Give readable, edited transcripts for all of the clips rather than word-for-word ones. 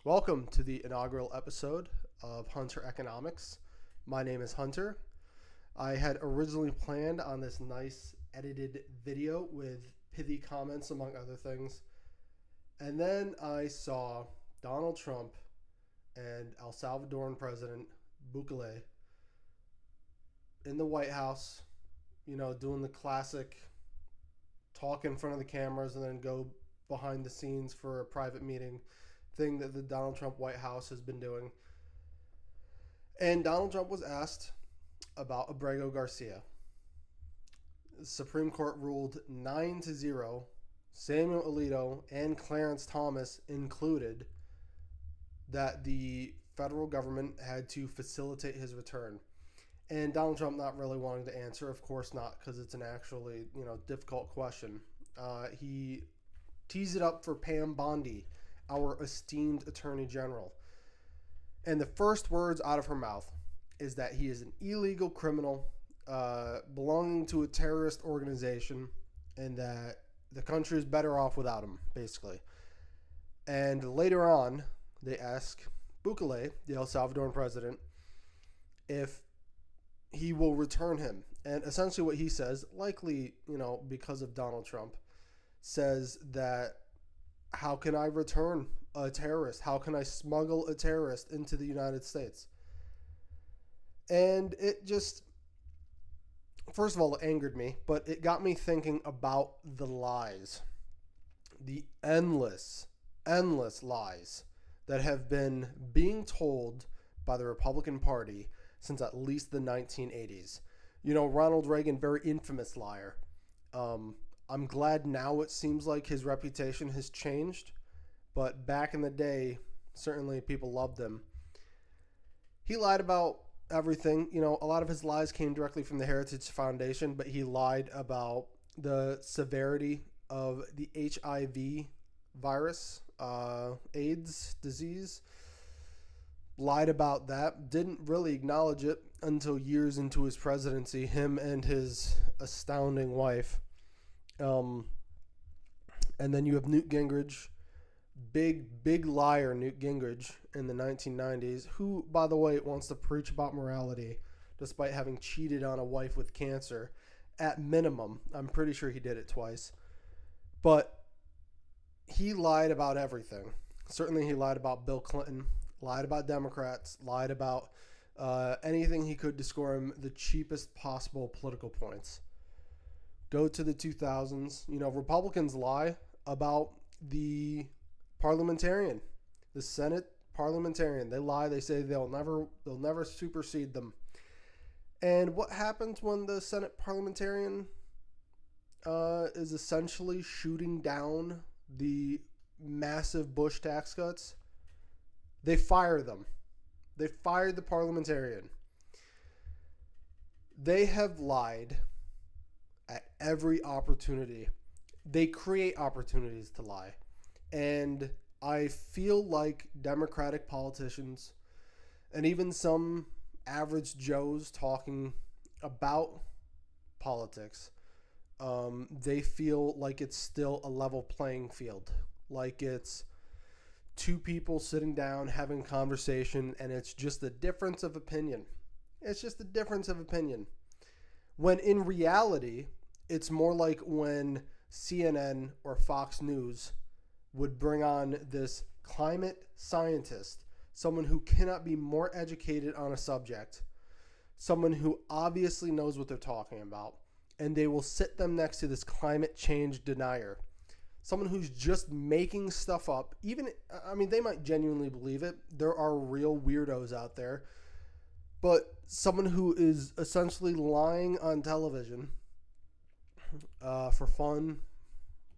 Welcome to the inaugural episode of Hunter Economics. My name is Hunter. I had originally planned on this nice edited video with pithy comments, among other things. And then I saw Donald Trump and El Salvadoran President Bukele in the White House, doing the classic talk in front of the cameras and then go behind the scenes for a private meeting thing that the Donald Trump White House has been doing. And Donald Trump was asked about Abrego Garcia. The Supreme Court ruled 9-0. Samuel Alito and Clarence Thomas included that the federal government had to facilitate his return. And Donald Trump not really wanting to answer, of course not, because it's an actually difficult question. He teased it up for Pam Bondi, our esteemed Attorney General. And the first words out of her mouth is that he is an illegal criminal belonging to a terrorist organization and that the country is better off without him, basically. And later on, they ask Bukele, the El Salvadoran president, if he will return him. And essentially what he says, likely, because of Donald Trump, says that how can I return a terrorist? How can I smuggle a terrorist into the United States? And it just, first of all, it angered me, but it got me thinking about the lies, the endless lies that have been being told by the Republican Party since at least the 1980s. Ronald Reagan, very infamous liar. I'm glad now it seems like his reputation has changed, but back in the day, certainly people loved him. He lied about everything. A lot of his lies came directly from the Heritage Foundation, but he lied about the severity of the HIV virus, AIDS disease. Lied about that. Didn't really acknowledge it until years into his presidency, him and his astounding wife. And then you have Newt Gingrich, big liar Newt Gingrich in the 1990s, who, by the way, wants to preach about morality despite having cheated on a wife with cancer. At minimum, I'm pretty sure he did it twice. But he lied about everything. Certainly he lied about Bill Clinton, lied about Democrats, lied about anything he could to score him the cheapest possible political points. Go to the 2000s. Republicans lie about the parliamentarian, the Senate parliamentarian. They lie. They say they'll never supersede them. And what happens when the Senate parliamentarian is essentially shooting down the massive Bush tax cuts? They fire them. They fired the parliamentarian. They have lied at every opportunity. They create opportunities to lie. And I feel like Democratic politicians and even some average Joes talking about politics, they feel like it's still a level playing field. Like it's two people sitting down having a conversation and it's just a difference of opinion. It's just a difference of opinion. When in reality, it's more like when CNN or Fox News would bring on this climate scientist, someone who cannot be more educated on a subject, someone who obviously knows what they're talking about, and they will sit them next to this climate change denier, someone who's just making stuff up. They might genuinely believe it. There are real weirdos out there. But someone who is essentially lying on television for fun,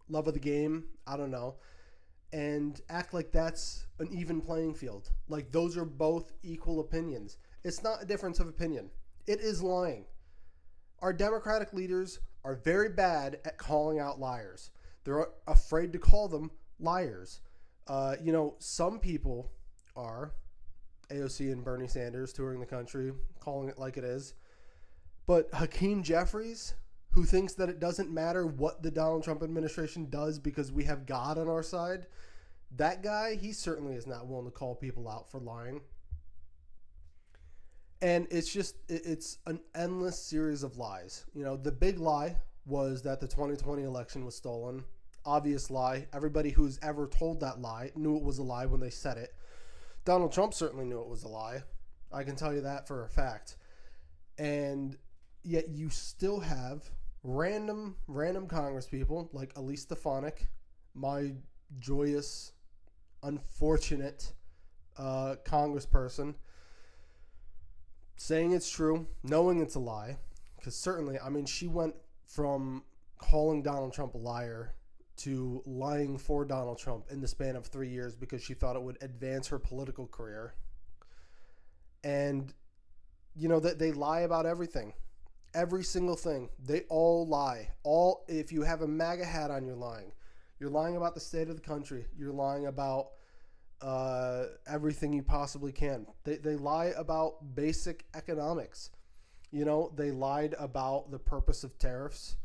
love of the game, I don't know, and act like that's an even playing field. Like those are both equal opinions. It's not a difference of opinion. It is lying. Our Democratic leaders are very bad at calling out liars. They're afraid to call them liars. Some people are, AOC and Bernie Sanders touring the country, calling it like it is. But Hakeem Jeffries, who thinks that it doesn't matter what the Donald Trump administration does because we have God on our side, That guy, he certainly is not willing to call people out for lying. And it's an endless series of lies. The big lie was that the 2020 election was stolen. Obvious lie. Everybody who's ever told that lie knew it was a lie when they said it. Donald Trump certainly knew it was a lie. I can tell you that for a fact. And yet you still have random Congress people like Elise Stefanik, my joyous, unfortunate congressperson, saying it's true, knowing it's a lie. Because certainly, she went from calling Donald Trump a liar to lying for Donald Trump in the span of 3 years because she thought it would advance her political career. And, that they lie about everything. Every single thing. They all lie. If you have a MAGA hat on, you're lying. You're lying about the state of the country. You're lying about everything you possibly can. They lie about basic economics. They lied about the purpose of tariffs.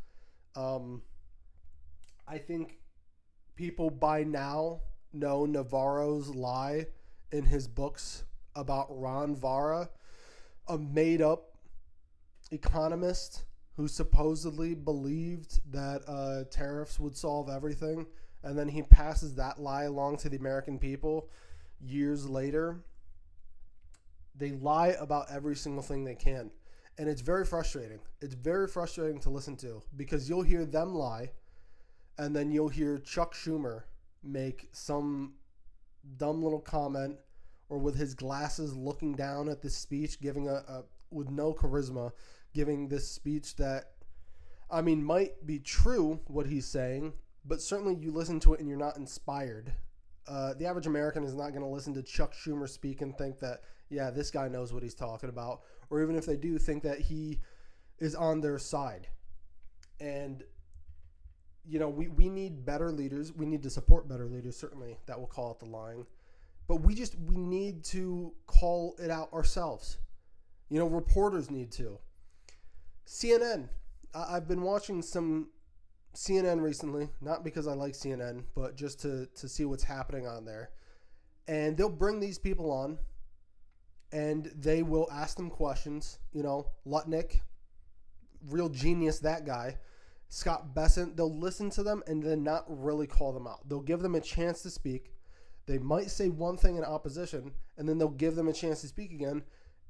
I think people by now know Navarro's lie in his books about Ron Vara, a made-up economist who supposedly believed that tariffs would solve everything, and then he passes that lie along to the American people years later. They lie about every single thing they can, and it's very frustrating. It's very frustrating to listen to because you'll hear them lie, and then you'll hear Chuck Schumer make some dumb little comment, or with his glasses looking down at this speech, giving with no charisma, giving this speech that, might be true what he's saying, but certainly you listen to it and you're not inspired. The average American is not going to listen to Chuck Schumer speak and think that, yeah, this guy knows what he's talking about, or even if they do, think that he is on their side. And we need better leaders. We need to support better leaders, certainly, that will call out the lying. But we need to call it out ourselves. Reporters need to. CNN. I've been watching some CNN recently, not because I like CNN, but just to see what's happening on there. And they'll bring these people on, and they will ask them questions. Lutnick, real genius, that guy. Scott Bessent, they'll listen to them and then not really call them out. They'll give them a chance to speak. They might say one thing in opposition, and then they'll give them a chance to speak again.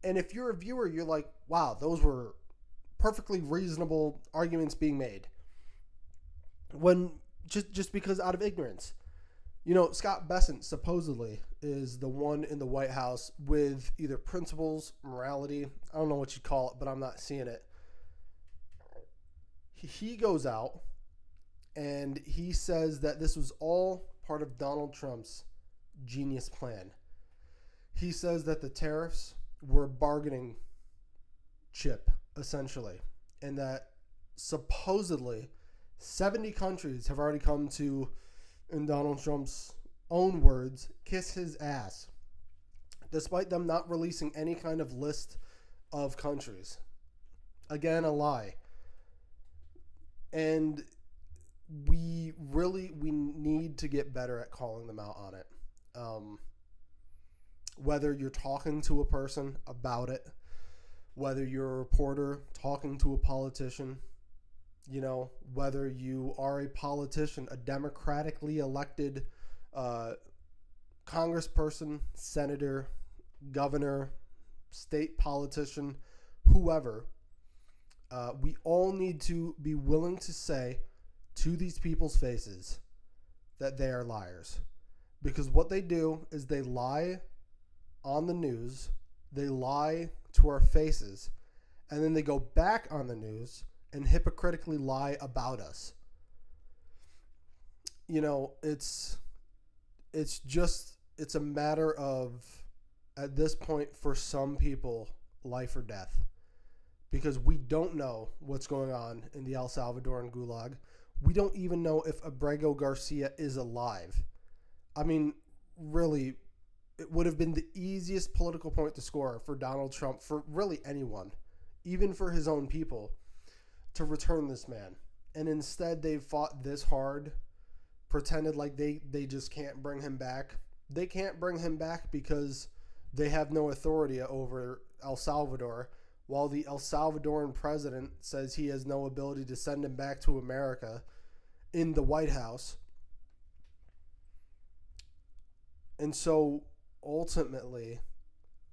And if you're a viewer, you're like, wow, those were perfectly reasonable arguments being made. When just because out of ignorance. Scott Bessent supposedly is the one in the White House with either principles, morality, I don't know what you call it, but I'm not seeing it. He goes out and he says that this was all part of Donald Trump's genius plan. He says that the tariffs were a bargaining chip, essentially, and that supposedly 70 countries have already come to, in Donald Trump's own words, kiss his ass, despite them not releasing any kind of list of countries. Again, a lie. And we need to get better at calling them out on it. Whether you're talking to a person about it, whether you're a reporter talking to a politician, whether you are a politician, a democratically elected congressperson, senator, governor, state politician, whoever, we all need to be willing to say to these people's faces that they are liars. Because what they do is they lie on the news, they lie to our faces, and then they go back on the news and hypocritically lie about us. It's a matter of, at this point, for some people, life or death. Because we don't know what's going on in the El Salvadoran gulag. We don't even know if Abrego Garcia is alive. Really, it would have been the easiest political point to score for Donald Trump, for really anyone, even for his own people, to return this man. And instead, they've fought this hard, pretended like they just can't bring him back. They can't bring him back because they have no authority over El Salvador, while the El Salvadoran president says he has no ability to send him back to America in the White House. And so ultimately,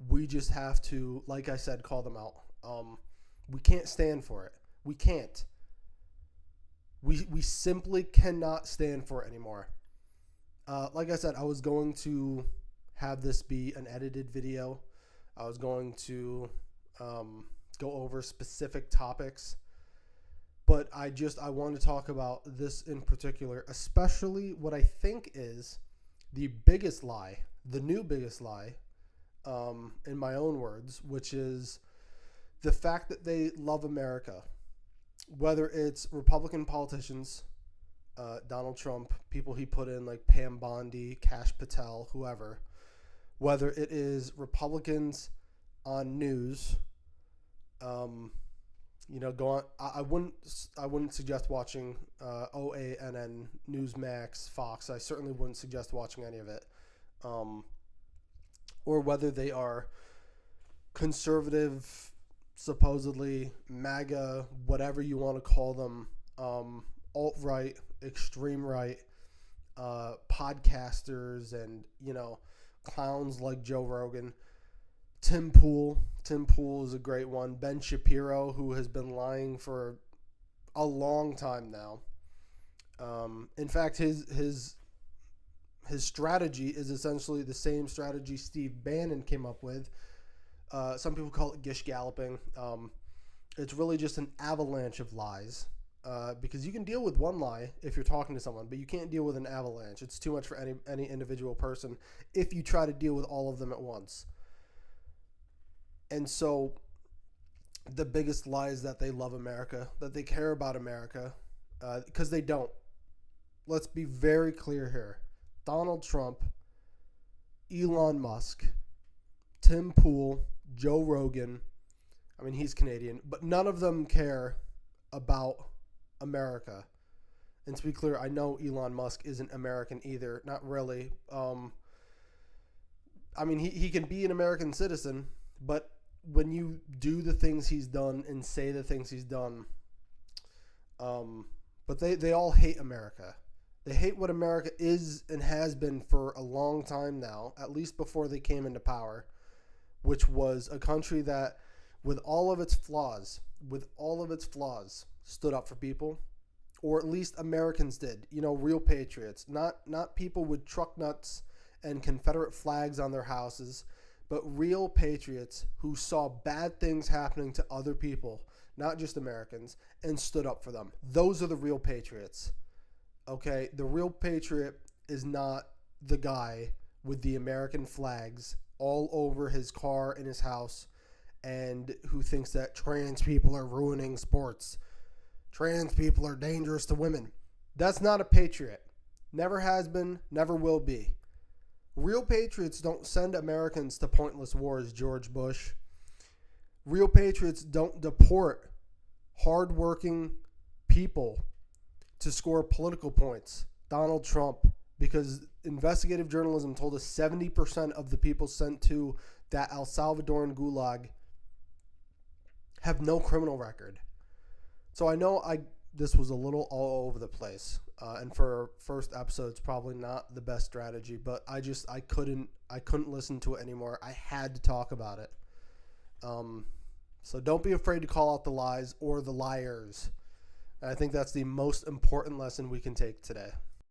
we just have to, like I said, call them out. We can't stand for it. We can't. We simply cannot stand for it anymore. Like I said, I was going to have this be an edited video. I was going to go over specific topics. But I want to talk about this in particular, especially what I think is the biggest lie, the new biggest lie, in my own words, which is the fact that they love America. Whether it's Republican politicians, Donald Trump, people he put in like Pam Bondi, Kash Patel, whoever, whether it is Republicans on news, go on. I wouldn't suggest watching OANN, Newsmax, Fox. I certainly wouldn't suggest watching any of it. Or whether they are conservative, supposedly MAGA, whatever you want to call them, alt-right, extreme right, podcasters, and clowns like Joe Rogan. Tim Pool is a great one. Ben Shapiro, who has been lying for a long time now. In fact, his strategy is essentially the same strategy Steve Bannon came up with. Some people call it gish galloping. It's really just an avalanche of lies, because you can deal with one lie if you're talking to someone, but you can't deal with an avalanche. It's too much for any individual person if you try to deal with all of them at once. And so the biggest lie is that they love America, that they care about America, because they don't. Let's be very clear here. Donald Trump, Elon Musk, Tim Pool, Joe Rogan, I mean, he's Canadian, but none of them care about America. And to be clear, I know Elon Musk isn't American either. Not really. I mean, he can be an American citizen, but when you do the things he's done and say the things he's done, but they all hate America. They hate what America is and has been for a long time now, at least before they came into power, which was a country that, with all of its flaws, stood up for people, or at least Americans did. Real patriots, not people with truck nuts and Confederate flags on their houses, but real patriots who saw bad things happening to other people, not just Americans, and stood up for them. Those are the real patriots. Okay, the real patriot is not the guy with the American flags all over his car and his house, and who thinks that trans people are ruining sports. Trans people are dangerous to women. That's not a patriot. Never has been, never will be. Real patriots don't send Americans to pointless wars, George Bush. Real patriots don't deport hardworking people to score political points, Donald Trump, because investigative journalism told us 70% of the people sent to that El Salvadoran gulag have no criminal record. So I know this was a little all over the place, and for first episode, it's probably not the best strategy, but I couldn't listen to it anymore. I had to talk about it. So don't be afraid to call out the lies or the liars. I think that's the most important lesson we can take today.